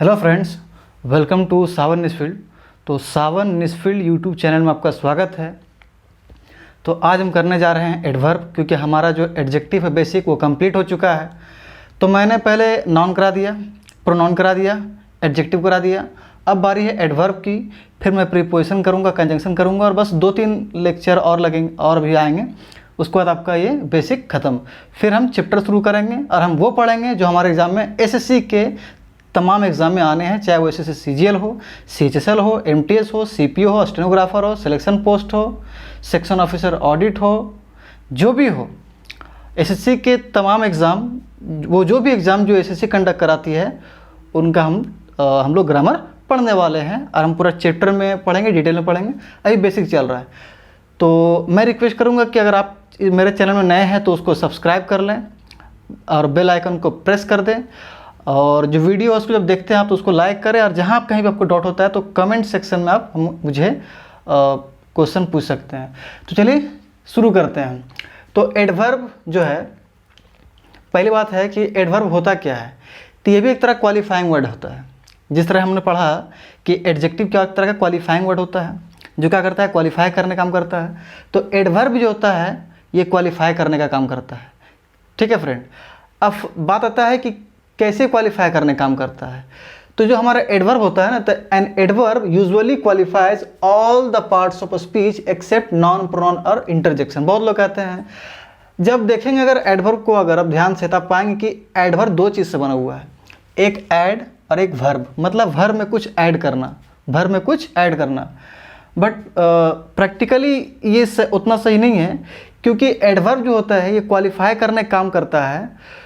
Hello friends, welcome to सावन निसफील्ड। तो सावन निसफील्ड YouTube channel में आपका स्वागत है। तो आज हम करने जा रहे हैं एडवर्ब, क्योंकि हमारा जो एडजेक्टिव है बेसिक वो कंप्लीट हो चुका है। तो मैंने पहले नाउन करा दिया, प्रोनाउन करा दिया, एडजेक्टिव करा दिया। अब बारी है एडवर्ब की। फिर मैं प्रीपोजिशन करूँगा, कंजंक्शन करूँगा और बस 2-3 लेक्चर और लगेंगे और भी आएंगे। उसके बाद आपका ये बेसिक ख़त्म। फिर हम चैप्टर शुरू करेंगे और हम वो पढ़ेंगे जो हमारे एग्ज़ाम में एसएससी के तमाम एग्ज़ाम में आने हैं, चाहे वो एसएससी सीजीएल हो, सीएचएसएल हो, एमटीएस हो, सीपीओ हो, स्टेनोग्राफर हो, सिलेक्शन पोस्ट हो, सेक्शन ऑफिसर ऑडिट हो, जो भी हो। एसएससी के तमाम एग्ज़ाम, वो जो भी एग्ज़ाम जो एसएससी कंडक्ट कराती है उनका हम लोग ग्रामर पढ़ने वाले हैं और हम पूरा चैप्टर में पढ़ेंगे, डिटेल में पढ़ेंगे। अभी बेसिक चल रहा है। तो मैं रिक्वेस्ट करूँगा कि अगर आप मेरे चैनल में नए हैं तो उसको सब्सक्राइब कर लें और बेल आइकन को प्रेस कर दें। और जो वीडियो उसको जब देखते हैं आप तो उसको लाइक करें, और जहाँ आप कहीं भी आपको डाउट होता है तो कमेंट सेक्शन में आप मुझे क्वेश्चन पूछ सकते हैं। तो चलिए शुरू करते हैं। तो एडवर्ब जो है, पहली बात है कि एडवर्ब होता क्या है। तो ये भी एक तरह क्वालिफाइंग वर्ड होता है। जिस तरह हमने पढ़ा कि एडजेक्टिव क्या एक तरह का क्वालिफाइंग वर्ड होता है जो क्या करता है, क्वालिफाई करने का काम करता है। तो एडवर्ब जो होता है ये क्वालिफाई करने का काम करता है। ठीक है फ्रेंड। अब बात आता है कि कैसे क्वालिफाई करने काम करता है। तो जो हमारा एडवर्ब होता है ना, तो an adverb usually qualifies all the parts of speech except noun pronoun और इंटरजेक्शन। बहुत लोग कहते हैं, जब देखेंगे अगर एडवर्ब को अगर आप ध्यान से, तब पाएंगे कि एडवर्ब दो चीज़ से बना हुआ है, एक ऐड और एक वर्ब। मतलब वर्ब में कुछ ऐड करना, वर्ब में कुछ ऐड करना। बट प्रैक्टिकली ये उतना सही नहीं है, क्योंकि एडवर्ब जो होता है ये क्वालिफाई करने काम करता है।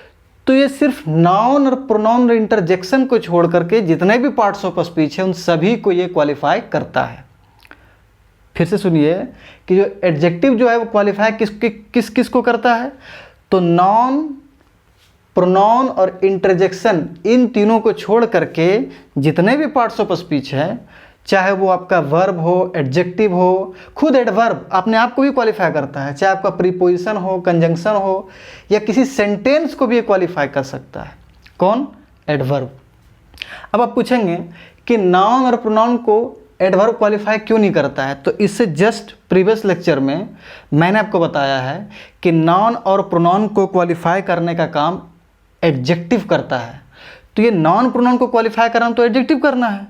तो ये सिर्फ नाउन और प्रोनाउन और इंटरजेक्शन को छोड़ करके जितने भी पार्ट्स ऑफ स्पीच है उन सभी को ये क्वालिफाई करता है। फिर से सुनिए कि जो एडजेक्टिव जो है वो क्वालिफाई किस किस को करता है। तो नाउन, प्रोनाउन और इंटरजेक्शन, इन तीनों को छोड़ करके जितने भी पार्ट्स ऑफ स्पीच है, चाहे वो आपका वर्ब हो, एडजेक्टिव हो, खुद एडवर्ब अपने आप को भी क्वालिफाई करता है। चाहे आपका प्रीपोजिशन हो, कंजंक्शन हो, या किसी सेंटेंस को भी क्वालिफाई कर सकता है। कौन? एडवर्ब। अब आप पूछेंगे कि नाउन और प्रोनाउन को एडवर्ब क्वालिफाई क्यों नहीं करता है। तो इससे जस्ट प्रीवियस लेक्चर में मैंने आपको बताया है कि नाउन और प्रोनाउन को क्वालिफाई करने का काम एडजेक्टिव करता है। तो ये नाउन प्रोनाउन को क्वालिफाई करना तो एडजेक्टिव करना है,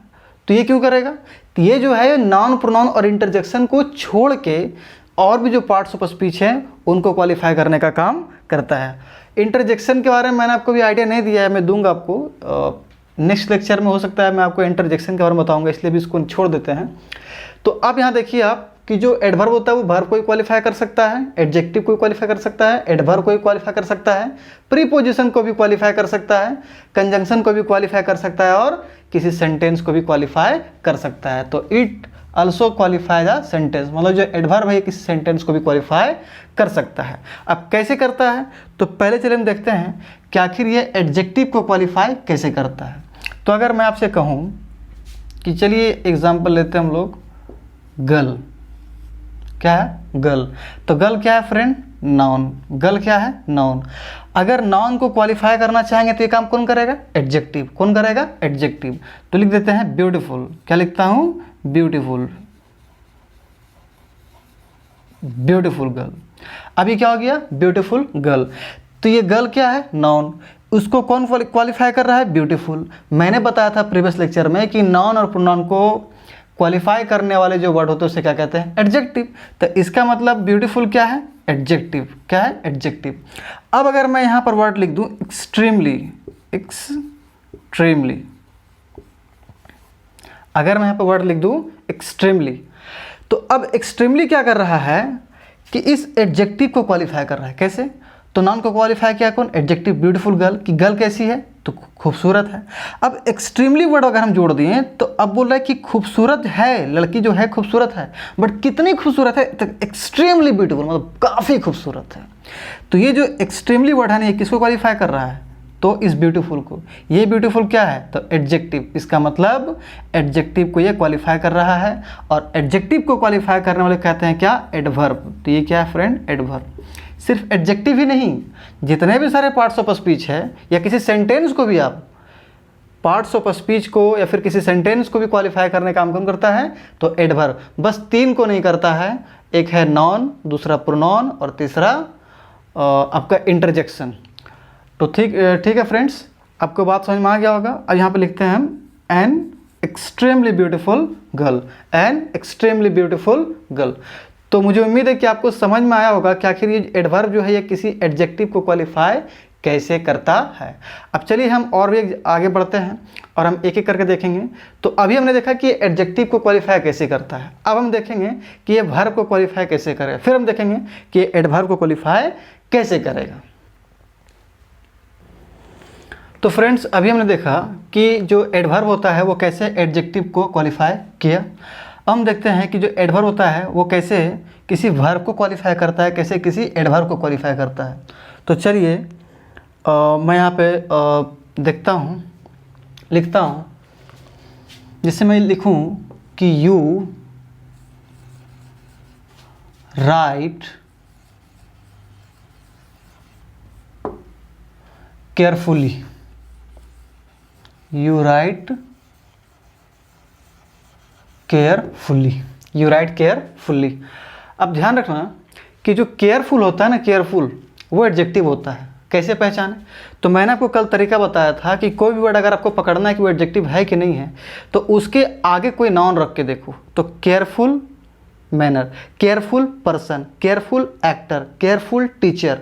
तो ये क्यों करेगा? तो ये जो है नाउन, प्रोनाउन और इंटरजेक्शन को छोड़ के और भी जो पार्ट्स ऑफ स्पीच हैं उनको क्वालिफाई करने का काम करता है। इंटरजेक्शन के बारे में मैंने आपको भी आइडिया नहीं दिया है, मैं दूंगा आपको नेक्स्ट लेक्चर में। हो सकता है मैं आपको इंटरजेक्शन के बारे में बताऊंगा, इसलिए भी इसको छोड़ देते हैं। तो अब यहाँ देखिए आप कि जो एडवर्ब होता है वो वर्ब को क्वालिफाई कर सकता है, एडजेक्टिव को क्वालिफाई कर सकता है, एडवर्ब को क्वालिफाई कर सकता है, प्रीपोजिशन को भी क्वालिफाई कर सकता है, कंजंक्शन को भी क्वालिफाई कर सकता है और किसी सेंटेंस को भी क्वालिफाई कर सकता है। तो it also qualifies a sentence, मतलब जो एडवर्ब है किसी सेंटेंस को भी क्वालिफाई कर सकता है। अब कैसे करता है, तो पहले चलिए हम देखते हैं कि आखिर ये एडजेक्टिव को क्वालिफाई कैसे करता है। तो अगर मैं आपसे कहूँ कि चलिए एग्जाम्पल लेते हैं हम लोग, गर्ल। क्या है? गर्ल। तो गर्ल क्या है फ्रेंड? नाउन। गर्ल क्या है? नाउन। अगर नाउन को क्वालिफाई करना चाहेंगे तो ये काम कौन करेगा? एडजेक्टिव। कौन करेगा? एडजेक्टिव। तो लिख देते हैं ब्यूटीफुल। क्या लिखता हूँ? ब्यूटीफुल। Beautiful girl. अभी क्या हो गया? Beautiful girl. तो ये गर्ल क्या है? नाउन। उसको कौन क्वालिफाई कर रहा है? ब्यूटीफुल। मैंने बताया था प्रीवियस लेक्चर में कि नाउन और प्रोनाउन को क्वालिफाई करने वाले जो वर्ड होते हैं उसे क्या कहते हैं? एडजेक्टिव। तो इसका मतलब ब्यूटीफुल क्या है? एडजेक्टिव। क्या है? एडजेक्टिव। अब अगर मैं यहाँ पर वर्ड लिख दूँ एक्सट्रीमली, एक्सट्रीमली, अगर मैं यहाँ पर वर्ड लिख दूँ एक्सट्रीमली, तो अब एक्सट्रीमली क्या कर रहा है कि इस एडजेक्टिव को क्वालिफाई कर रहा है। कैसे? तो नाउन को क्वालिफाई किया कौन? एडजेक्टिव। ब्यूटीफुल गर्ल, कि गर्ल कैसी है? तो खूबसूरत है। अब एक्सट्रीमली वर्ड अगर हम जोड़ दिए तो अब बोल रहा है कि खूबसूरत है, लड़की जो है खूबसूरत है, बट कितनी खूबसूरत है? तो एक्सट्रीमली ब्यूटीफुल, मतलब काफ़ी खूबसूरत है। तो ये जो एक्सट्रीमली वर्ड है ना, ये किसको क्वालिफाई कर रहा है? तो इस ब्यूटीफुल को। ये ब्यूटीफुल क्या है? तो एडजेक्टिव। इसका मतलब एडजेक्टिव को ये क्वालिफाई कर रहा है, और एडजेक्टिव को क्वालिफाई करने वाले कहते हैं क्या? एडवर्ब। तो ये क्या है फ्रेंड? एडवर्ब। सिर्फ एडजेक्टिव ही नहीं, जितने भी सारे पार्ट्स ऑफ स्पीच है या किसी सेंटेंस को भी आप पार्ट्स ऑफ स्पीच को या फिर किसी सेंटेंस को भी क्वालिफाई करने का काम कौन करता है? तो एडवर्ब। बस 3 को नहीं करता है, एक है नॉन, दूसरा प्रोनाउन और तीसरा आपका इंटरजेक्शन। तो ठीक है फ्रेंड्स, आपको बात समझ में आ गया होगा। अब यहाँ पे लिखते हैं हम an extremely beautiful girl, an extremely beautiful girl. तो मुझे उम्मीद है कि आपको समझ में आया होगा कि आखिर ये एडवर्ब जो है ये किसी एडजेक्टिव को क्वालिफाई कैसे करता है। अब चलिए हम और भी आगे बढ़ते हैं और हम एक एक करके देखेंगे। तो अभी हमने देखा कि एडजेक्टिव को क्वालिफाई कैसे करता है, अब हम देखेंगे कि ये वर्ब को क्वालिफाई कैसे करेगा, फिर हम देखेंगे कि ये एडवर्ब को क्वालिफाई कैसे करेगा। तो फ्रेंड्स, अभी हमने देखा कि जो एडवर्ब होता है वो कैसे एडजेक्टिव को क्वालिफाई किया। अब हम देखते हैं कि जो एडवर्ब होता है वो कैसे किसी वर्ब को क्वालिफाई करता है, कैसे किसी एडवर्ब को क्वालिफाई करता है। तो चलिए मैं यहाँ पे देखता हूँ, लिखता हूँ, जिससे मैं लिखूँ कि you right carefully, you right carefully, you right carefully. अब ध्यान रखना कि जो केयरफुल होता है ना, केयरफुल वो एडजेक्टिव होता है। कैसे पहचाने? तो मैंने आपको कल तरीका बताया था कि कोई भी वर्ड अगर आपको पकड़ना है कि वो एडजेक्टिव है कि नहीं है, तो उसके आगे कोई नाउन रख के देखो। तो careful manner, careful person, careful actor, careful teacher,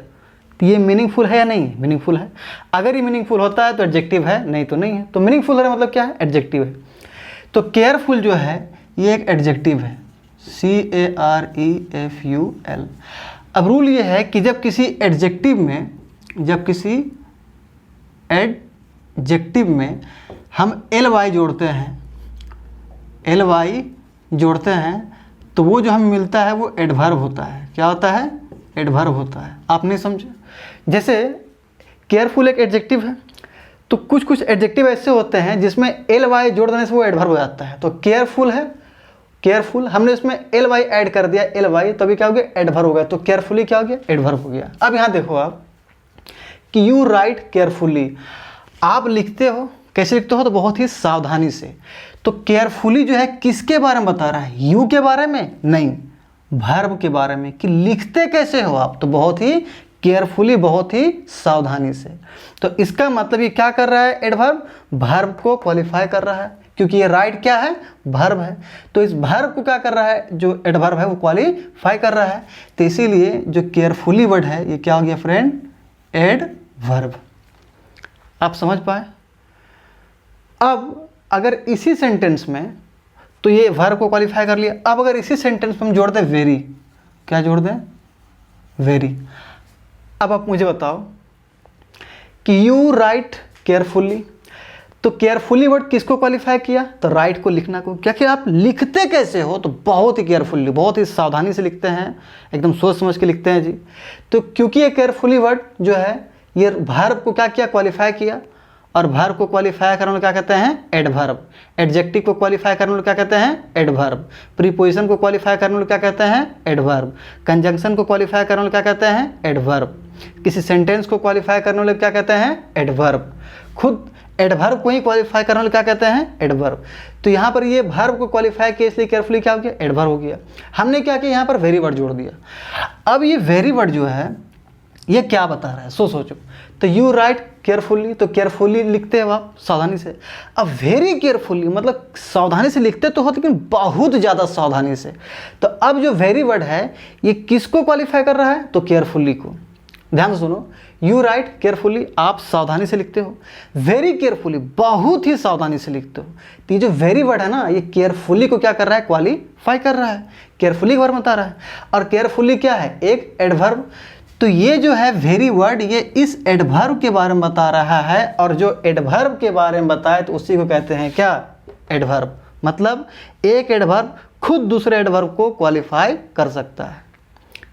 ये मीनिंगफुल है या नहीं? मीनिंगफुल है। अगर ये मीनिंगफुल होता है तो एडजेक्टिव है, नहीं तो नहीं है। तो मीनिंगफुल है मतलब क्या है? एडजेक्टिव है। तो केयरफुल जो है ये एक एडजेक्टिव है, CAREFUL। अब रूल ये है कि जब किसी एडजेक्टिव में, जब किसी एडजेक्टिव में हम LY जोड़ते हैं, LY जोड़ते हैं, तो वो जो हमें मिलता है वो एडवर्ब होता है। क्या होता है? एडवर्ब होता है। आप नहीं समझे? जैसे केयरफुल एक एडजेक्टिव है, तो कुछ कुछ एडजेक्टिव ऐसे होते हैं जिसमें LY जोड़ देने से वो एडवर्ब हो जाता है। तो केयरफुल है, केयरफुल, हमने इसमें LY ऐड कर दिया, LY, तभी क्या हो गया? एडवर्ब हो गया। तो केयरफुली क्या हो गया? एडवर्ब हो गया। अब यहाँ देखो आप कि यू राइट केयरफुली, आप लिखते हो, कैसे लिखते हो? तो बहुत ही सावधानी से। तो केयरफुली जो है किसके बारे में बता रहा है? यू के बारे में नहीं, वर्ब के बारे में, कि लिखते कैसे हो आप? तो बहुत ही केयरफुली, बहुत ही सावधानी से। तो इसका मतलब ये क्या कर रहा है? एडवर्ब वर्ब को क्वालिफाई कर रहा है, क्योंकि ये राइट क्या है? वर्ब है। तो इस वर्ब को क्या कर रहा है? जो एडवर्ब है वो क्वालिफाई कर रहा है। तो इसीलिए जो केयरफुली वर्ड है ये क्या हो गया फ्रेंड? एडवर्ब। आप समझ पाए? अब अगर इसी सेंटेंस में, तो ये वर्ब को क्वालिफाई कर लिया। अब अगर इसी सेंटेंस में हम जोड़ दें वेरी, क्या जोड़ दें? वेरी। अब आप मुझे बताओ कि यू राइट केयरफुली, तो केयरफुली वर्ड किसको क्वालिफाई किया? तो राइट को, लिखना को। क्या कि आप लिखते कैसे हो? तो बहुत ही केयरफुली, बहुत ही सावधानी से लिखते हैं, एकदम सोच समझ के लिखते हैं जी। तो क्योंकि ये केयरफुली वर्ड जो है ये वर्ब को क्या किया? क्वालिफाई किया। और वर्ब को क्वालिफाई करने वाले क्या कहते हैं? एडवर्ब। एडजेक्टिव को क्वालिफाई करने वाले क्या कहते हैं? एडवर्ब। प्रीपोजिशन को क्वालिफाई करने वाले क्या कहते हैं? एडवर्ब। कंजंक्शन को क्वालिफाई करने वाले क्या कहते हैं? एडवर्ब। किसी सेंटेंस को क्वालिफाई करने वाले क्या कहते हैं? एडवर्ब। खुद एडवर्ब को ही क्वालिफाई करने वाले क्या कहते हैं? एडवर्ब। तो यहाँ पर ये वर्ब को क्वालिफाई किया, इसलिए केयरफुली क्या हो गया? एडवर्ब हो गया। हमने क्या किया? यहाँ पर वेरी वर्ड जोड़ दिया। अब ये वेरी वर्ड जो है ये क्या बता रहा है? सोचो। तो यू राइट केयरफुली, तो केयरफुली लिखते हो आप सावधानी से। अब वेरी केयरफुली मतलब सावधानी से लिखते तो हो, लेकिन बहुत ज़्यादा सावधानी से। तो अब जो वेरी वर्ड है ये किसको क्वालिफाई कर रहा है? तो केयरफुली को। ध्यान से सुनो, यू राइट केयरफुली, आप सावधानी से लिखते हो। वेरी केयरफुली, बहुत ही सावधानी से लिखते हो। तो ये जो वेरी वर्ड है ना, ये केयरफुली को क्या कर रहा है? क्वालिफाई कर रहा है, केयरफुली वर्ड बता रहा है। और केयरफुली क्या है? एक एडवर्ब। तो ये जो है वेरी वर्ड ये इस एडवर्ब के बारे में बता रहा है, और जो एडवर्ब के बारे में बताए तो उसी को कहते हैं क्या? एडवर्ब। मतलब एक एडवर्ब खुद दूसरे एडवर्ब को क्वालिफाई कर सकता है।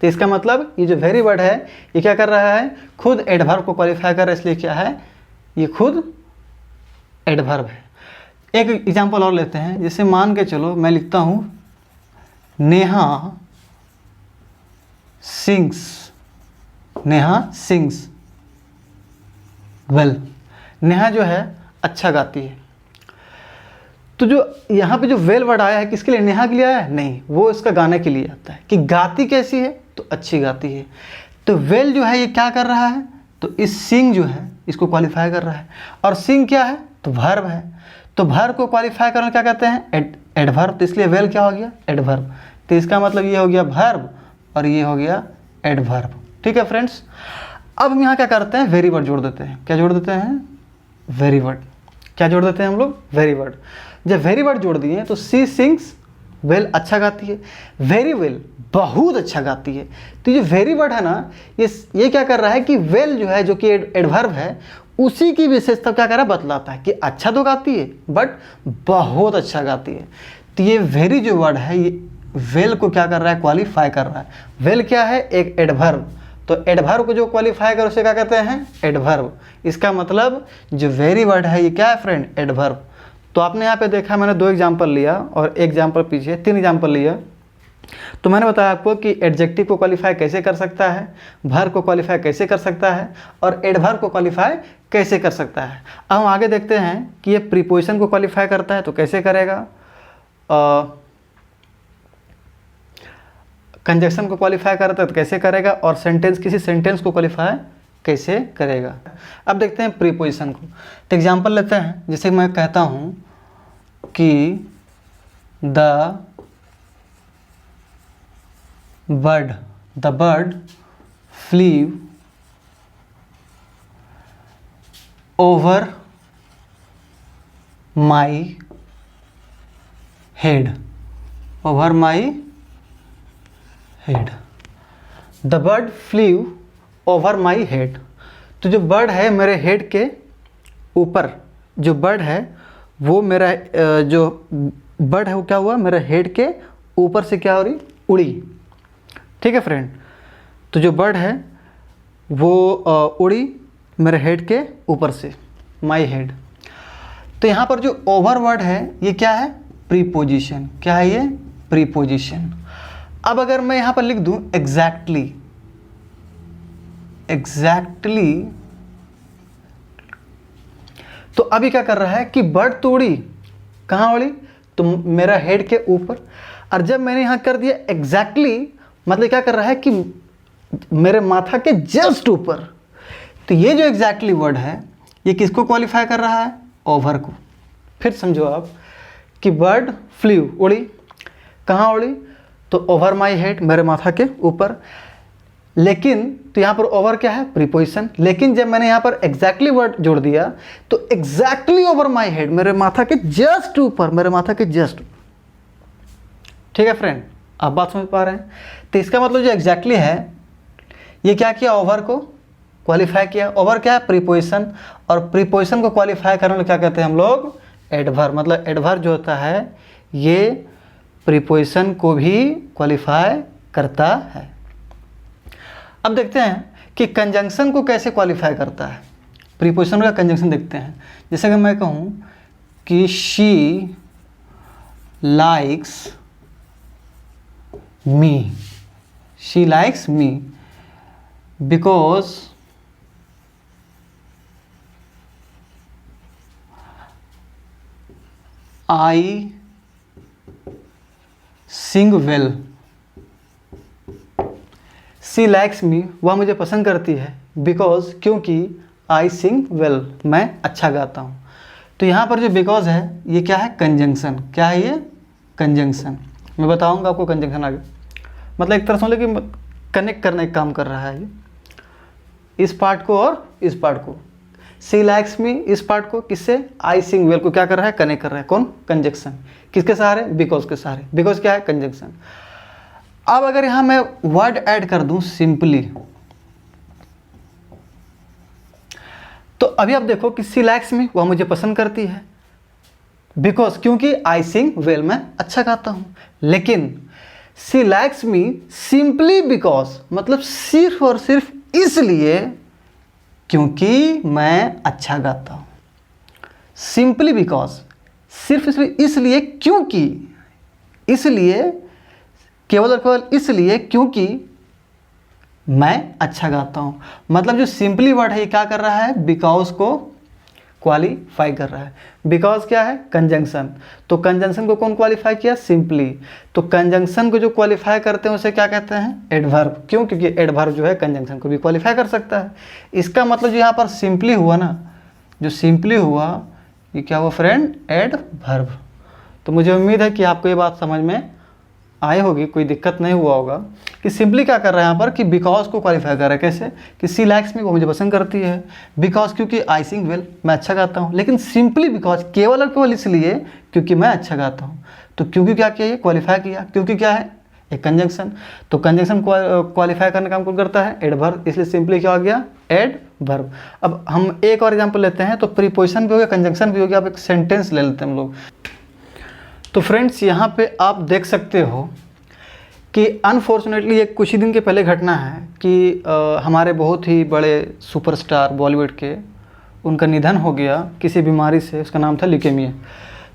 तो इसका मतलब ये जो वेरी वर्ड है ये क्या कर रहा है? खुद एडवर्ब को क्वालिफाई कर रहा है, इसलिए क्या है? ये खुद एडवर्ब है। एक एग्जांपल और लेते हैं। जैसे मान के चलो मैं लिखता हूँ Neha sings, Neha sings well. Neha जो है अच्छा गाती है, तो जो यहाँ पे जो वेल वर्ड आया है किसके लिए, नेहा के लिए आया है? नहीं, वो इसका गाने के लिए आता है कि गाती कैसी है, तो अच्छी गाती है। तो वेल जो है ये क्या कर रहा है, तो इस सिंग जो है इसको क्वालिफाई कर रहा है। और सिंग क्या है, तो वर्ब है। तो वर्ब को क्वालिफाई करना क्या कहते हैं, एडवर्ब। तो इसलिए वेल क्या हो गया, एडवर्ब। तो इसका मतलब ये हो गया वर्ब और ये हो गया एडवर्ब। ठीक है फ्रेंड्स, अब हम यहाँ क्या करते हैं, वेरी वर्ड जोड़ देते हैं। क्या जोड़ देते हैं, वेरी वर्ड। क्या जोड़ देते हैं हम लोग, वेरी वर्ड। जब वेरी वर्ड जोड़ दिए तो सी सिंग्स वेल, अच्छा गाती है। वेरी वेल, बहुत अच्छा गाती है। तो ये वेरी वर्ड है ना, ये क्या कर रहा है कि वेल जो है, जो कि एडवर्ब है, उसी की विशेषता क्या कर रहा है, बतलाता है कि अच्छा तो गाती है बट बहुत अच्छा गाती है। तो ये वेरी जो वर्ड है ये वेल को क्या कर रहा है, क्वालिफाई कर रहा है। वेल क्या है, एक एडवर्ब। तो एडवर्ब को जो क्वालिफाई कर उसे क्या कहते हैं, एडवर्ब। इसका मतलब जो वेरी वर्ड है ये क्या है फ्रेंड, एडवर्ब। तो आपने यहाँ पे देखा, मैंने 2 एग्जाम्पल लिया और एग्जाम्पल पीछे 3 एग्जाम्पल लिया। तो मैंने बताया आपको कि एडजेक्टिव को क्वालिफाई कैसे कर सकता है, वर्ब को क्वालिफाई कैसे कर सकता है और एडवर्ब को क्वालिफाई कैसे कर सकता है। अब हम आगे देखते हैं कि ये प्रीपोजिशन को क्वालिफाई करता है तो कैसे करेगा, कंजक्शन को क्वालिफाई करता है तो कैसे करेगा, और सेंटेंस, किसी सेंटेंस को क्वालिफाई कैसे करेगा। अब देखते हैं प्रीपोजिशन को। तो एग्जांपल लेते हैं, जैसे मैं कहता हूँ कि the bird flew over my head, over my head. The bird flew over my head. तो जो बर्ड है मेरे हेड के ऊपर, जो बर्ड है वो मेरा जो बर्ड है वो क्या हुआ, मेरे हेड के ऊपर से क्या हो रही, उड़ी। ठीक है फ्रेंड, तो जो बर्ड है वो उड़ी मेरे हेड के ऊपर से, माई हेड। तो यहाँ पर जो ओवर वर्ड है ये क्या है, प्रीपोजिशन। क्या है ये, प्रीपोजिशन। अब अगर मैं यहाँ पर लिख दूँ एग्जैक्टली, एग्जैक्टली, तो अभी क्या कर रहा है कि बर्ड तो उड़ी, कहाँ उड़ी, तो मेरा हेड के ऊपर। और जब मैंने यहाँ कर दिया एग्जैक्टली, मतलब क्या कर रहा है कि मेरे माथा के जस्ट ऊपर। तो ये जो एग्जैक्टली वर्ड है ये किसको क्वालिफाई कर रहा है, ओवर को। फिर समझो आप कि बर्ड फ्लीव, उड़ी, कहाँ उड़ी, तो ओवर माई हेड, मेरे माथा के ऊपर। लेकिन तो यहाँ पर ओवर क्या है, प्रीपोजिशन। लेकिन जब मैंने यहाँ पर एग्जैक्टली वर्ड जोड़ दिया तो एग्जैक्टली ओवर माई हेड, मेरे माथा के जस्ट ऊपर, मेरे माथा के जस्ट। ठीक है फ्रेंड, आप बात समझ पा रहे हैं। तो इसका मतलब जो एग्जैक्टली है ये क्या किया, ओवर को क्वालिफाई किया। ओवर क्या है, प्रीपोजिशन। और प्रीपोजिशन को क्वालिफाई करने को क्या कहते हैं हम लोग, एडवर्ब। मतलब एडवर्ब जो होता है ये प्रीपोजिशन को भी क्वालिफाई करता है। अब देखते हैं कि कंजंक्शन को कैसे क्वालिफाई करता है। प्रीपोजिशन का कंजंक्शन देखते हैं। जैसे कि मैं कहूँ कि she likes me, she likes me because I sing well. She likes me, वह मुझे पसंद करती है, बिकॉज, क्योंकि आई सिंग वेल, मैं अच्छा गाता हूँ। तो यहाँ पर जो बिकॉज है ये क्या है, कंजंक्शन। क्या है ये, कंजंक्शन। मैं बताऊँगा आपको कंजंक्शन आगे। मतलब एक तरह समझ लो कि कनेक्ट करने का काम कर रहा है ये, इस पार्ट को और इस पार्ट को। सी लाइक्स मी, इस पार्ट को किससे, आई सिंग वेल को क्या कर रहा है, कनेक्ट कर रहा है। कौन, कंजंक्शन। किसके सहारे, बिकॉज के सहारे। बिकॉज क्या है, कंजंक्शन। अब अगर यहां मैं वर्ड ऐड कर दूं सिंपली, तो अभी आप देखो कि सी लाइक्स मी, वह मुझे पसंद करती है, बिकॉज, क्योंकि आई सिंग वेल, मैं अच्छा गाता हूं। लेकिन सी लाइक्स मी सिंपली बिकॉज, मतलब सिर्फ और सिर्फ इसलिए क्योंकि मैं अच्छा गाता हूं। सिंपली बिकॉज, सिर्फ इसलिए क्योंकि, इसलिए, केवल और केवल इसलिए क्योंकि मैं अच्छा गाता हूं। मतलब जो सिंपली वर्ड है ये क्या कर रहा है, बिकॉज को क्वालिफाई कर रहा है। बिकॉज क्या है, कंजंक्शन। तो कंजंक्शन को कौन क्वालिफाई किया, सिंपली। तो कंजंक्शन को जो क्वालिफाई करते हैं उसे क्या कहते हैं, एडवर्ब। क्यों, क्योंकि एडवर्ब जो है कंजंक्शन को भी क्वालिफाई कर सकता है। इसका मतलब जो यहाँ पर सिंपली हुआ ना, जो सिंपली हुआ ये क्या हुआ फ्रेंड, एडवर्ब। तो मुझे उम्मीद है कि आपको ये बात समझ में आई होगी, कोई दिक्कत नहीं हुआ होगा कि सिंपली क्या कर रहा है यहाँ पर कि बिकॉज को क्वालिफाई कर रहा है। कैसे कि सी लाइक्स मी, वो मुझे पसंद करती है। बिकॉज क्योंकि आई सिंग वेल, मैं अच्छा गाता हूँ। लेकिन सिंपली बिकॉज, केवल और केवल इसलिए क्योंकि मैं अच्छा गाता हूँ। तो क्योंकि क्या किया, ये क्वालिफाई किया। क्योंकि क्या है, एक कंजंक्शन। तो कंजंक्शन क्वालिफाई करने का काम कौन करता है, एडवर्ब। इसलिए सिंपली क्या हो गया, एडवर्ब। अब हम एक और एग्जाम्पल लेते हैं। तो प्रीपोजिशन भी हो गया, कंजंक्शन भी हो गया। अब एक सेंटेंस ले लेते हैं हम लोग। तो फ्रेंड्स यहाँ पे आप देख सकते हो कि अनफॉर्चुनेटली एक कुछ ही दिन के पहले घटना है कि हमारे बहुत ही बड़े सुपरस्टार बॉलीवुड के, उनका निधन हो गया किसी बीमारी से। उसका नाम था ल्यूकेमिया।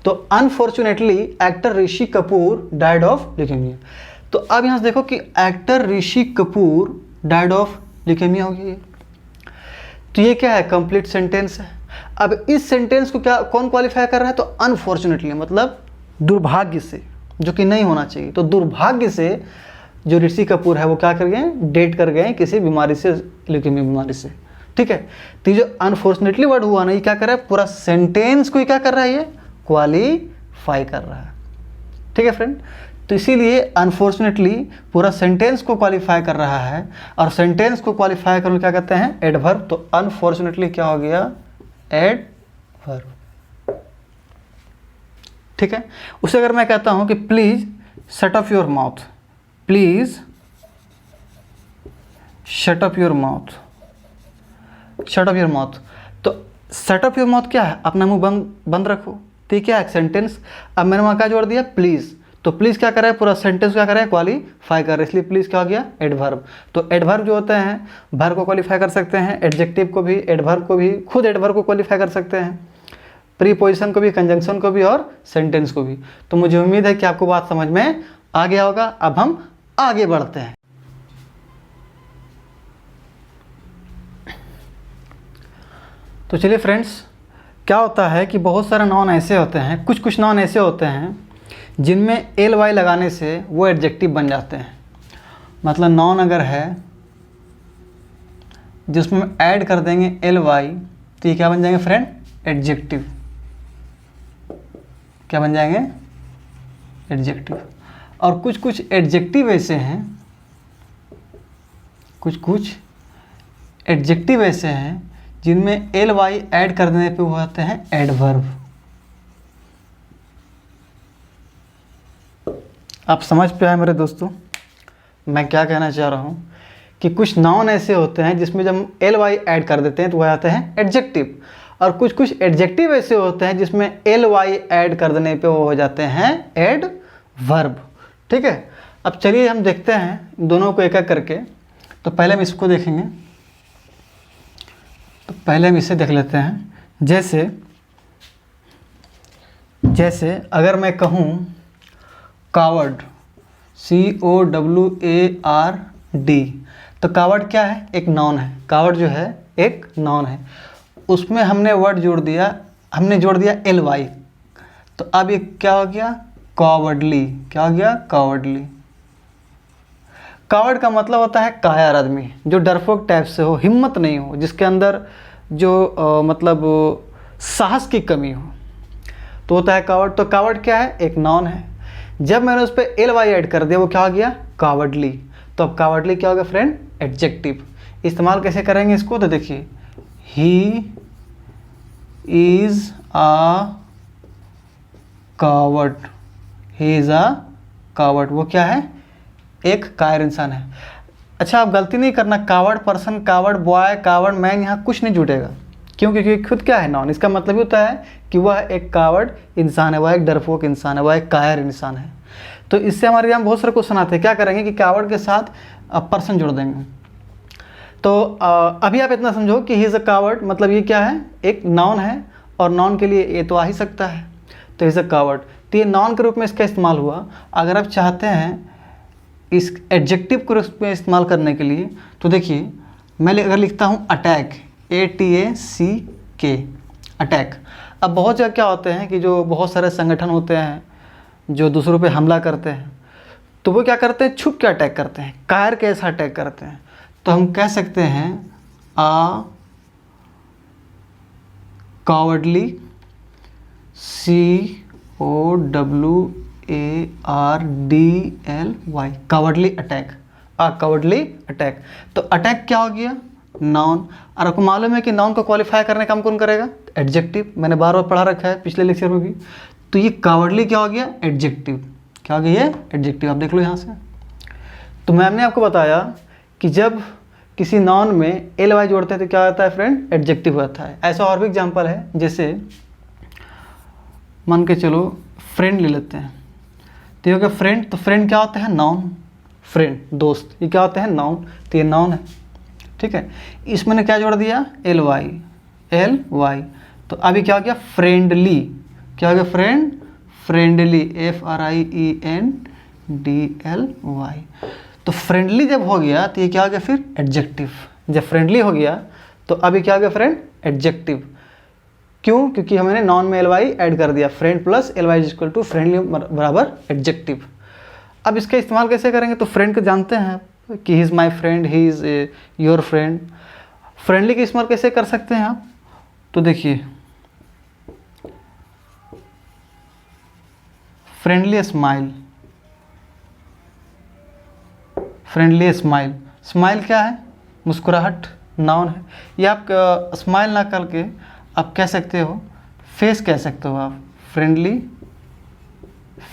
तो unfortunately actor Rishi Kapoor died of leukaemia. तो अब यहाँ से देखो कि actor Rishi Kapoor died of leukaemia हो गया। तो ये क्या है, कंप्लीट सेंटेंस है। अब इस सेंटेंस को क्या कौन क्वालिफाई कर रहा है, तो अनफॉर्चुनेटली मतलब दुर्भाग्य से, जो कि नहीं होना चाहिए। तो दुर्भाग्य से जो ऋषि कपूर है वो क्या कर गए, डेट कर गए किसी बीमारी से, ल्यूकेमिया बीमारी से। ठीक है। तो जो अनफॉर्चुनेटली वर्ड हुआ ना, ये क्या कर रहा है, पूरा सेंटेंस को क्या कर रहा है, ये क्वालिफाई कर रहा है। ठीक है फ्रेंड। तो इसीलिए अनफॉर्चुनेटली पूरा सेंटेंस को क्वालिफाई कर रहा है। और सेंटेंस को क्वालिफाई करने क्या कहते हैं, एडवर्ब। तो अनफॉर्चुनेटली क्या हो गया, एडवर्ब। ठीक है। उसे अगर मैं कहता हूं कि please shut up your mouth, please shut up your mouth, shut up your mouth. तो शट अप योर माउथ क्या है, अपना मुंह बंद रखो। ठीक है, एक सेंटेंस। अब मैंने वहां क्या जोड़ दिया, प्लीज। तो प्लीज क्या कर रहा है, पूरा सेंटेंस क्या कर रहा है, क्वालिफाई कर रहा है। इसलिए प्लीज क्या हो गया, एडवर्ब। तो एडवर्ब जो होते हैं वर्ब को क्वालिफाई कर सकते हैं, एडजेक्टिव को भी, एडवर्ब को भी, खुद एडवर्ब को क्वालिफाई कर सकते हैं, प्रीपोजिशन को भी, कंजंक्शन को भी और सेंटेंस को भी। तो मुझे उम्मीद है कि आपको बात समझ में आ गया होगा। अब हम आगे बढ़ते हैं। तो चलिए फ्रेंड्स, क्या होता है कि बहुत सारे नॉन ऐसे होते हैं, कुछ नॉन ऐसे होते हैं जिनमें एल वाई लगाने से वो एडजेक्टिव बन जाते हैं। मतलब नॉन अगर है जिसमें ऐड कर देंगे एल वाई, तो ये क्या बन जाएंगे फ्रेंड, एडजेक्टिव। क्या बन जाएंगे, एडजेक्टिव। और कुछ एडजेक्टिव ऐसे हैं, कुछ एडजेक्टिव ऐसे हैं जिनमें एल वाई ऐड कर देने पे वो आते हैं एडवर्ब। आप समझ पे आए मेरे दोस्तों मैं क्या कहना चाह रहा हूँ, कि कुछ नाउन ऐसे होते हैं जिसमें जब हम एल वाई ऐड कर देते हैं तो वह आते हैं एडजेक्टिव। और कुछ एडजेक्टिव ऐसे होते हैं जिसमें एल वाई ऐड कर देने पे वो हो जाते हैं एडवर्ब। ठीक है। अब चलिए हम देखते हैं दोनों को एक एक करके। तो पहले हम इसको देखेंगे। तो पहले हम इसे देख लेते हैं। जैसे अगर मैं कहूँ कावर्ड, COWARD, तो कावर्ड क्या है, एक नाउन है। कावर्ड जो है एक नाउन है, उसमें हमने वर्ड जोड़ दिया, हमने जोड़ दिया एल वाई। तो अब ये क्या हो गया, कॉवर्डली। क्या हो गया, कॉवर्डली। कावर्ड का मतलब होता है कायर आदमी, जो डरपोक टाइप से हो, हिम्मत नहीं हो, जिसके अंदर जो मतलब साहस की कमी हो, तो होता है कावर्ड। तो कावर्ड क्या है, एक नाउन है। जब मैंने उस पर एल वाई ऐड कर दिया वो क्या हो गया, कावर्डली। तो अब कावर्डली क्या हो गया फ्रेंड, एडजेक्टिव। इस्तेमाल कैसे करेंगे इसको, तो देखिए, he is a coward, he is a coward. वो क्या है, एक कायर इंसान है। अच्छा, आप गलती नहीं करना, coward person, coward boy, coward man, यहाँ कुछ नहीं जुटेगा। क्यों, क्योंकि खुद क्या है, नाउन। इसका मतलब ही होता है कि वह एक कावर्ड इंसान है, वह एक डरपोक इंसान है, वह एक कायर इंसान है। तो इससे हमारे यहाँ बहुत सारे क्वेश्चन आते हैं। क्या करेंगे कि कावर्ड के साथ पर्सन जोड़ देंगे। तो अभी आप इतना समझो कि ही इज़ अ कावर्ड, मतलब ये क्या है, एक नाउन है, और नाउन के लिए ये तो आ ही सकता है। तो ही इज़ अ कावर्ड, तो ये नाउन के रूप में इसका इस्तेमाल हुआ। अगर आप चाहते हैं इस एडजेक्टिव के रूप में इस्तेमाल करने के लिए, तो देखिए, मैं अगर लिखता हूँ अटैक, ATACK, अटैक। अब बहुत जगह क्या होते हैं कि जो बहुत सारे संगठन होते हैं जो दूसरों पे हमला करते हैं, तो वो क्या करते हैं, छुप के अटैक करते हैं, कायर के ऐसा अटैक करते हैं। तो हम कह सकते हैं a cowardly, COWARDLY, cowardly attack, cowardly attack. तो अटैक क्या हो गया, नाउन। और आपको मालूम है कि नाउन को क्वालिफाई करने का काम कौन करेगा, एडजेक्टिव। मैंने बार बार पढ़ा रखा है पिछले लेक्चर में भी। तो ये कॉवर्डली क्या हो गया, एडजेक्टिव। क्या हो गया ये, एडजेक्टिव। आप देख लो यहाँ से। तो मैम ने आपको बताया कि जब किसी नाउन में ly जोड़ते हैं तो क्या होता है फ्रेंड, एडजेक्टिव होता है। ऐसा और भी एग्जाम्पल है, जैसे मान के चलो फ्रेंड ले लेते हैं। तो ये हो गया फ्रेंड। तो फ्रेंड क्या होता है, नाउन। फ्रेंड दोस्त, ये क्या होता है, नाउन। तो ये नाउन है, ठीक है। इसमें ने क्या जोड़ दिया, ly। तो अभी क्या हो गया, फ्रेंडली। क्या हो गया, फ्रेंडली, FRIENDLY। तो फ्रेंडली जब हो गया तो ये क्या हो गया फिर, एडजेक्टिव। जब फ्रेंडली हो गया तो अभी क्या हो गया फ्रेंड, एडजेक्टिव। क्यों, क्योंकि हमने नॉन में ly ऐड कर दिया। Friend plus ly equal to friendly बराबर एडजेक्टिव। अब इसका इस्तेमाल कैसे करेंगे, तो फ्रेंड को जानते हैं कि he is my friend, he is your friend. Friendly का इस्तेमाल कैसे कर सकते हैं आप, तो देखिए friendly smile. Friendly smile, smile क्या है, मुस्कुराहट, नाउन है। या आप स्माइल ना करके आप कह सकते हो फेस, कह सकते हो आप फ्रेंडली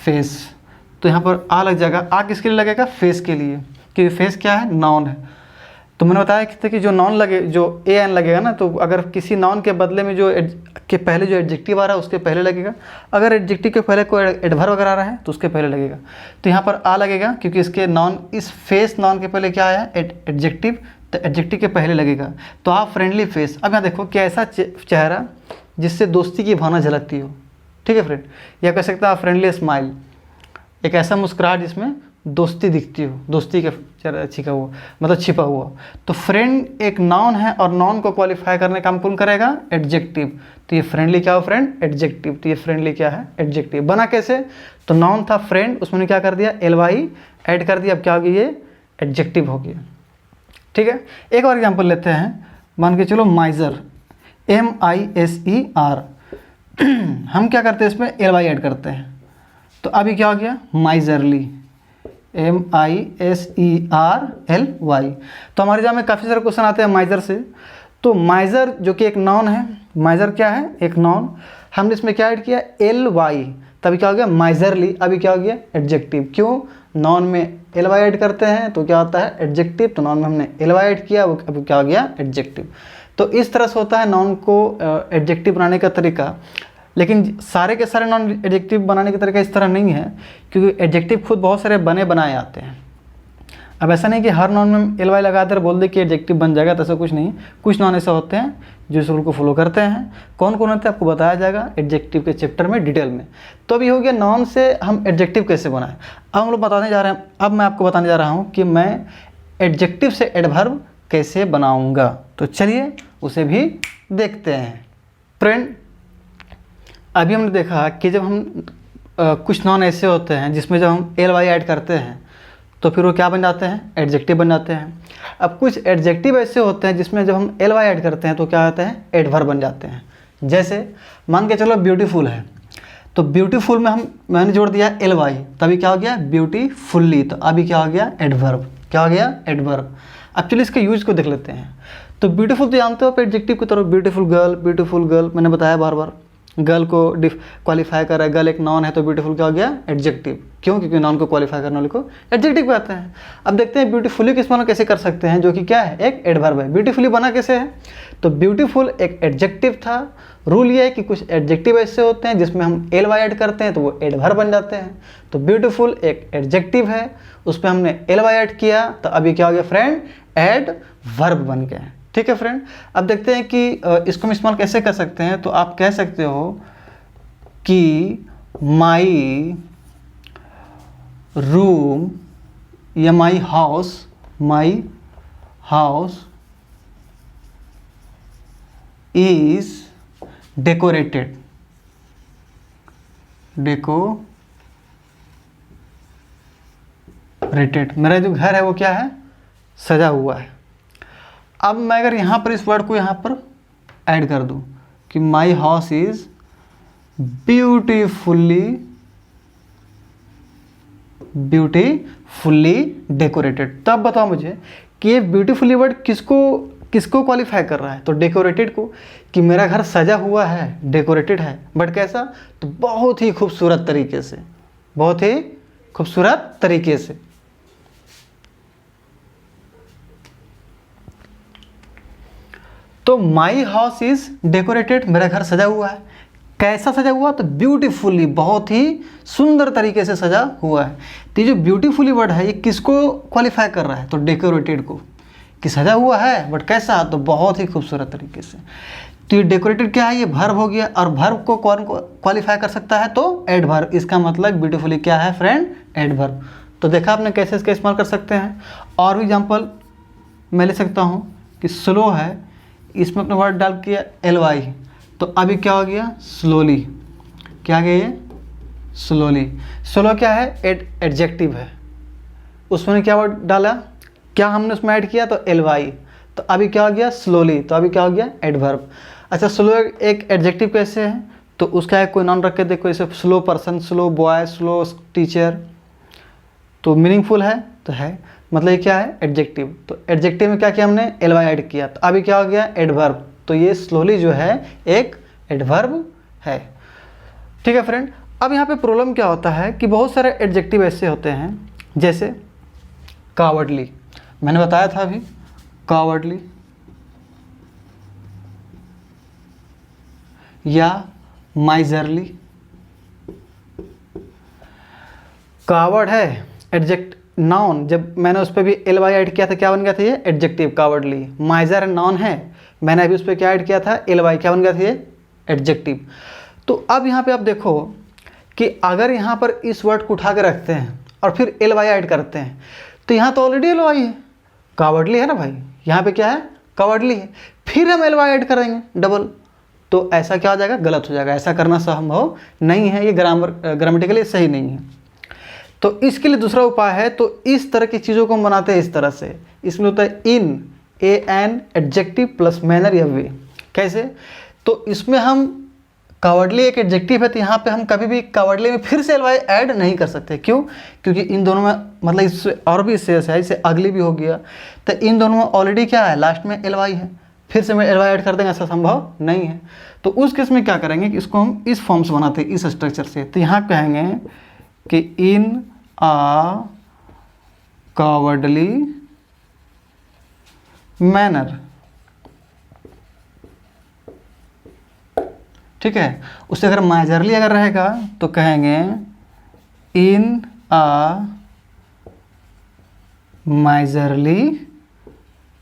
फेस। तो यहाँ पर आ लग जाएगा, आ किसके लिए लगेगा, फेस के लिए, क्योंकि फेस क्या है, नाउन है। तो मैंने बताया कि जो नाउन लगे, जो an लगेगा ना, तो अगर किसी नाउन के बदले में जो के पहले जो एडजेक्टिव आ रहा है उसके पहले लगेगा। अगर एडजेक्टिव के पहले कोई एडवर्ब वगैरह आ रहा है तो उसके पहले लगेगा। तो यहाँ पर आ लगेगा क्योंकि इसके नाउन, इस फेस नाउन के पहले क्या आया, एडजेक्टिव। तो एडजेक्टिव के पहले लगेगा। तो आप फ्रेंडली फेस। अब यहाँ देखो कि ऐसा चेहरा जिससे दोस्ती की भावना झलकती हो, ठीक है फ्रेंड। या कह सकते हैं आप फ्रेंडली स्माइल, एक ऐसा मुस्कुराहट जिसमें दोस्ती दिखती हो, दोस्ती का छिपा हुआ, मतलब छिपा हुआ। तो फ्रेंड एक नाउन है और नाउन को क्वालिफाई करने का काम कौन करेगा, एडजेक्टिव। तो ये फ्रेंडली क्या हो फ्रेंड, एडजेक्टिव। तो ये फ्रेंडली क्या है, एडजेक्टिव। बना कैसे, तो नाउन था फ्रेंड, उसमें क्या कर दिया, ly ऐड कर दिया। अब क्या हो गया, ये एडजेक्टिव हो गया, ठीक है। एक और एग्जाम्पल लेते हैं, मान के चलो माइजर, MISER। हम क्या करते हैं, इसमें ly ऐड करते हैं। तो अभी क्या हो गया, माइजरली, MISERLY। तो हमारे एग्जाम में काफ़ी सारे क्वेश्चन आते हैं माइजर से। तो माइजर जो कि एक नाउन है, माइजर क्या है, एक नाउन। हमने इसमें क्या ऐड किया, ly। तभी क्या हो गया, माइजरली। अभी क्या हो गया, एडजेक्टिव। क्यों, नाउन में ly ऐड करते हैं तो क्या होता है, एडजेक्टिव। तो नाउन में हमने ly ऐड किया, वो अभी क्या हो गया, एडजेक्टिव। तो इस तरह से होता है नाउन को एडजेक्टिव बनाने का तरीका। लेकिन सारे के सारे नॉन एडजेक्टिव बनाने का तरीका इस तरह नहीं है, क्योंकि एडजेक्टिव खुद बहुत सारे बने बनाए आते हैं। अब ऐसा नहीं कि हर नॉन में ly लगा कर बोल दे कि एडजेक्टिव बन जाएगा, तो ऐसा कुछ नहीं। कुछ नॉन ऐसे होते हैं जो इस रूल को फॉलो करते हैं। कौन कौन होते हैं आपको बताया जाएगा एडजेक्टिव के चैप्टर में डिटेल में। तो अभी हो गया नॉन से हम एडजेक्टिव कैसे बनाएं। अब हम लोग बताने जा रहे हैं, अब मैं आपको बताने जा रहा हूँ कि मैं एडजेक्टिव से एडवर्ब कैसे बनाऊँगा। तो चलिए उसे भी देखते हैं। फ्रेंड, अभी हमने देखा कि जब हम कुछ नॉन ऐसे होते हैं जिसमें जब हम ly ऐड करते हैं तो फिर वो क्या बन जाते हैं, एडजेक्टिव बन जाते हैं। अब कुछ एडजेक्टिव ऐसे होते हैं जिसमें जब हम ly ऐड करते हैं तो क्या होता है, एडवर्ब बन जाते हैं। जैसे मान के चलो ब्यूटीफुल है, तो ब्यूटीफुल में मैंने जोड़ दिया ly, तभी क्या हो गया, ब्यूटीफुल्ली। तो अभी क्या हो गया, एडवर्ब। क्या हो गया, एडवर्ब। अब चलिए इसके यूज को देख लेते हैं। तो ब्यूटीफुल तो जानते हो आप एडजेक्टिव की तरफ, ब्यूटीफुल गर्ल, मैंने बताया बार बार। गर्ल को क्वालिफाई कर रहा है, गर्ल एक नॉन है तो ब्यूटीफुल क्या हो गया, एडजेक्टिव। क्यों, क्योंकि नॉन को क्वालिफाई करने वाले को एडजेक्टिव कहते हैं। अब देखते हैं ब्यूटीफुली किस मानो कैसे कर सकते हैं, जो कि क्या है, एक एडवर्ब है। ब्यूटीफुली बना कैसे है, तो ब्यूटीफुल एक एडजेक्टिव था। रूल ये है कि कुछ एडजेक्टिव ऐसे होते हैं जिसमें हम ly ऐड करते हैं तो वो एडवर्ब बन जाते हैं। तो ब्यूटीफुल एक एडजेक्टिव है, उस पर हमने ly ऐड किया, तो अभी क्या हो गया फ्रेंड, एडवर्ब बन गया। ठीक है फ्रेंड। अब देखते हैं कि इसको हम इस्तेमाल कैसे कर सकते हैं। तो आप कह सकते हो कि माई रूम या माई हाउस इज डेकोरेटेड, मेरा जो घर है वो क्या है, सजा हुआ है। अब मैं अगर यहाँ पर इस वर्ड को यहाँ पर ऐड कर दूँ कि my house is beautifully decorated, तब बताओ मुझे कि ये ब्यूटीफुली वर्ड किसको क्वालिफाई कर रहा है, तो डेकोरेटेड को, कि मेरा घर सजा हुआ है, डेकोरेटेड है, बट कैसा, तो बहुत ही खूबसूरत तरीके से, बहुत ही खूबसूरत तरीके से। तो माई हाउस इज डेकोरेटेड, मेरा घर सजा हुआ है, कैसा सजा हुआ, तो ब्यूटीफुली, बहुत ही सुंदर तरीके से सजा हुआ है। तो ये जो ब्यूटीफुली वर्ड है ये किसको क्वालिफाई कर रहा है, तो डेकोरेटेड को, कि सजा हुआ है बट कैसा, तो बहुत ही खूबसूरत तरीके से। तो ये डेकोरेटेड क्या है, ये वर्ब हो गया, और वर्ब को कौन क्वालिफाई कर सकता है, तो एडवर्ब। इसका मतलब ब्यूटीफुली क्या है फ्रेंड, एडवर्ब। तो देखा आपने कैसे इसका इस्तेमाल कर सकते हैं। और भी एग्जाम्पल मैं ले सकता हूँ कि स्लो है, इसमें अपने वर्ड डाल किया ly, तो अभी क्या हो गया, स्लोली, क्या गया ये, स्लोली। स्लो क्या है, एडजेक्टिव है, उसमें क्या वर्ड डाला, क्या हमने उसमें ऐड किया, तो ly, तो अभी क्या हो गया, स्लोली, तो अभी क्या हो गया, एडवर्ब। अच्छा, स्लो एक एडजेक्टिव कैसे है, तो उसका एक कोई नाम रख के देखो, जैसे slow person, slow boy, slow teacher, तो मीनिंगफुल है, तो है, मतलब ये क्या है, एडजेक्टिव। तो एडजेक्टिव में क्या किया हमने, ly ऐड किया, तो अभी क्या हो गया, एडवर्ब। तो ये स्लोली जो है एक एडवर्ब है। ठीक है फ्रेंड। अब यहाँ पे प्रॉब्लम क्या होता है कि बहुत सारे एडजेक्टिव ऐसे होते हैं, जैसे कावर्डली, मैंने बताया था अभी, कावर्डली, या माइजरली। कावर्ड है एडजेक्ट नाउन, जब मैंने उस पर भी ly ऐड किया था, क्या बन गया था ये, एडजेक्टिव कावर्डली। माइजर नाउन है, मैंने अभी उस पर क्या ऐड किया था, ly, क्या बन गया था ये, एडजेक्टिव। तो अब यहाँ पे आप देखो कि अगर यहाँ पर इस वर्ड को उठा के रखते हैं और फिर ly ऐड करते हैं, तो यहाँ तो ऑलरेडी ly है, कावर्डली है ना भाई, यहाँ पे क्या है, कावर्डली है, फिर हम ly ऐड करेंगे डबल, तो ऐसा क्या हो जाएगा, गलत हो जाएगा, ऐसा करना संभव नहीं है, ये ग्रामेटिकली सही नहीं है। तो इसके लिए दूसरा उपाय है, तो इस तरह की चीज़ों को हम बनाते हैं इस तरह से, इसमें होता है in an adjective plus manner या वे। कैसे, तो इसमें हम कावर्डली एक एडजेक्टिव है, तो यहाँ पे हम कभी भी कावर्डली में फिर से ly ऐड नहीं कर सकते। क्यों, क्योंकि इन दोनों में मतलब इससे और भी शेष है, इससे अगली भी हो गया, तो इन दोनों में ऑलरेडी क्या है, लास्ट में ly है, फिर से मैं ly ऐड कर देंगे, ऐसा संभव नहीं है। तो उस केस में क्या करेंगे कि इसको हम इस फॉर्म से बनाते हैं, इस स्ट्रक्चर से। तो यहाँ कहेंगे कि इन आ कावर्डली मैनर, ठीक है। उससे अगर माइजरली अगर रहेगा तो कहेंगे इन आ माइजरली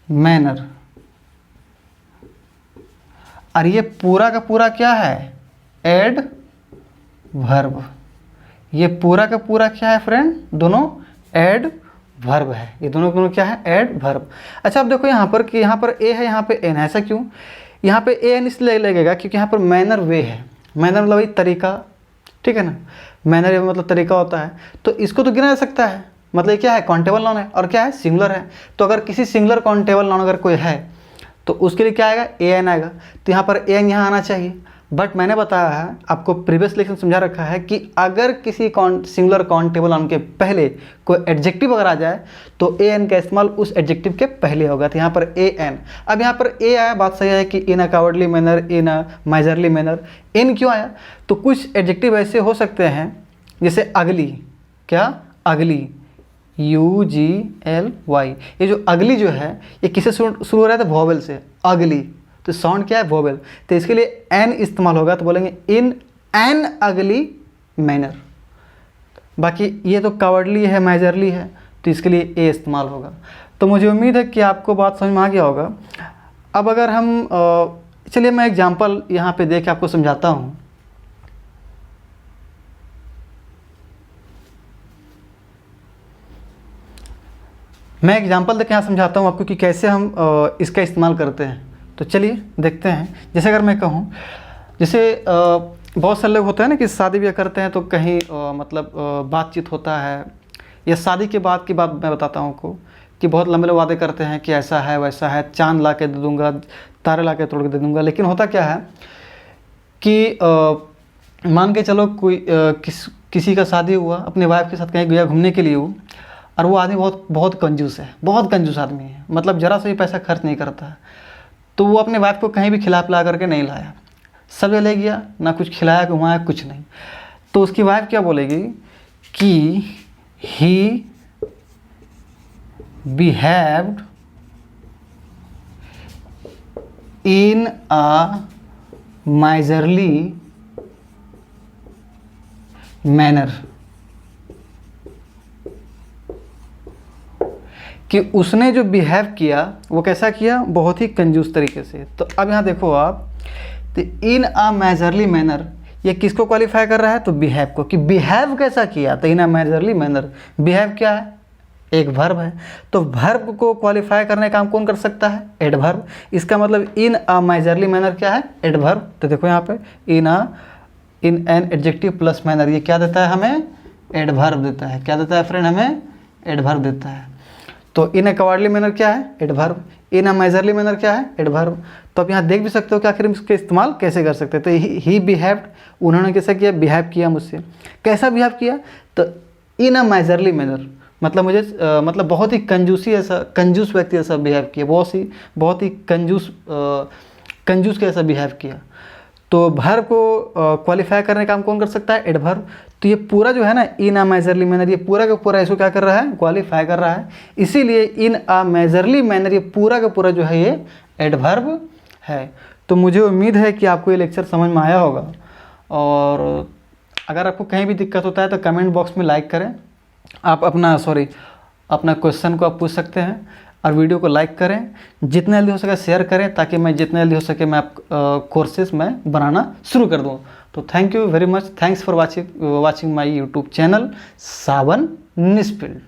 मैनर। और ये पूरा का पूरा क्या है, एडवर्ब। ये पूरा का पूरा क्या है फ्रेंड, दोनों एडवर्ब है, ये दोनों क्या है, एडवर्ब। अच्छा अब देखो यहाँ पर कि यहाँ पर ए है, यहाँ पे एन है, ऐसा क्यों, यहाँ पे ए एन इसलिए लगेगा क्योंकि यहाँ पर मैनर वे है, मैनर मतलब वही तरीका, ठीक है ना, मैनर मतलब तरीका होता है, तो इसको तो गिना जा सकता है, मतलब क्या है, काउंटेबल नाउन है, और क्या है, सिंगुलर है। तो अगर किसी सिंगुलर काउंटेबल नाउन अगर कोई है तो उसके लिए क्या आएगा, ए एन आएगा, तो यहाँ पर ए एन यहाँ आना चाहिए। बट मैंने बताया है आपको, प्रीवियस लेक्चर समझा रखा है कि अगर किसी सिंगुलर काउंटेबल नाउन के पहले कोई एडजेक्टिव अगर आ जाए तो ए एन का इस्तेमाल उस एडजेक्टिव के पहले होगा। तो यहाँ पर ए एन, अब यहाँ पर ए आया, बात सही है कि इन अ कावर्डली मैनर, इन अ माइजरली मैनर, इन क्यों आया, तो कुछ एडजेक्टिव ऐसे हो सकते हैं जैसे अगली, क्या, अगली, UGLY, ये जो अगली जो है ये किससे शुरू हो रहा है, तो वोवेल से, अगली, तो साउंड क्या है, वोवेल, तो इसके लिए एन इस्तेमाल होगा, तो बोलेंगे इन एन अगली मैनर। बाकी ये तो कावर्डली है, माइजरली है, तो इसके लिए ए इस्तेमाल होगा। तो मुझे उम्मीद है कि आपको बात समझ में आ गया होगा। अब अगर हम चलिए मैं एग्जांपल यहाँ पे दे के आपको समझाता हूँ। मैं एग्जांपल देके यहाँ समझाता हूँ आपको कि कैसे हम इसका इस्तेमाल करते हैं। तो चलिए देखते हैं। जैसे अगर मैं कहूँ जैसे बहुत सारे लोग होते हैं ना कि शादी ब्याह करते हैं तो कहीं मतलब बातचीत होता है, या शादी के बाद की बात मैं बताता हूँ आपको कि बहुत लंबे लोग वादे करते हैं कि ऐसा है वैसा है, चांद ला के दे दूँगा, तारे ला के तोड़ के दे दूँगा। लेकिन होता क्या है कि मान के चलो कोई किसी का शादी हुआ, अपने वाइफ के साथ कहीं गया घूमने के लिए वो, और वो आदमी बहुत बहुत कंजूस है, बहुत कंजूस आदमी है, मतलब ज़रा सा भी पैसा खर्च नहीं करता है। तो वो अपने वाइफ को कहीं भी खिला पिला करके नहीं लाया, सब ले गया, ना कुछ खिलाया घुमाया, कुछ नहीं। तो उसकी वाइफ क्या बोलेगी कि ही बिहेव्ड इन अ माइजरली मैनर, कि उसने जो बिहेव किया वो कैसा किया, बहुत ही कंजूस तरीके से। तो अब यहाँ देखो आप, तो इन अ मेजरली मैनर ये किसको क्वालिफाई कर रहा है, तो बिहेव को, कि बिहेव कैसा किया। तो इन अ मेजरली मैनर, बिहेव क्या है, एक वर्ब है। तो वर्ब को क्वालिफाई करने का काम कौन कर सकता है, एडवर्ब। इसका मतलब इन अ मेजरली मैनर क्या है, एडवर्ब। तो देखो यहाँ पे in an adjective plus manner, ये क्या देता है हमें, एडवर्ब देता है। क्या देता है फ्रेंड, हमें एडवर्ब देता है। तो इन ए कवर्डली मैनर क्या है, एडवर्ब। इन अ मेजरली मैनर क्या है, एडवर्ब। तो आप यहाँ देख भी सकते हो कि आखिर इसके इस्तेमाल कैसे कर सकते हैं। तो ही बिहेव्ड, उन्होंने कैसा किया, बिहेव किया मुझसे। कैसा बिहेव किया, तो इन अ मेजरली मैनर, मतलब मुझे मतलब बहुत ही कंजूस व्यक्ति ऐसा बिहेव किया, बहुत ही कंजूस के ऐसा बिहेव किया। तो वर्ब को क्वालिफाई करने का काम कौन कर सकता है, एडवर्ब। तो ये पूरा जो है ना, इन अ मेजरली मैनर, ये पूरा का पूरा इसको क्या कर रहा है, क्वालिफाई कर रहा है। इसीलिए इन अ मेजरली मैनर ये पूरा का पूरा जो है ये एडवर्ब है। तो मुझे उम्मीद है कि आपको ये लेक्चर समझ में आया होगा। और अगर आपको कहीं भी दिक्कत होता है तो कमेंट बॉक्स में लाइक करें, आप अपना क्वेश्चन को आप पूछ सकते हैं, और वीडियो को लाइक करें, जितना जल्दी हो सके शेयर करें, ताकि मैं जितना जल्दी हो सके मैं आप कोर्सेस में बनाना शुरू कर दूँ। तो thank you very much, thanks for watching my YouTube channel Sawan निस्फील्ड।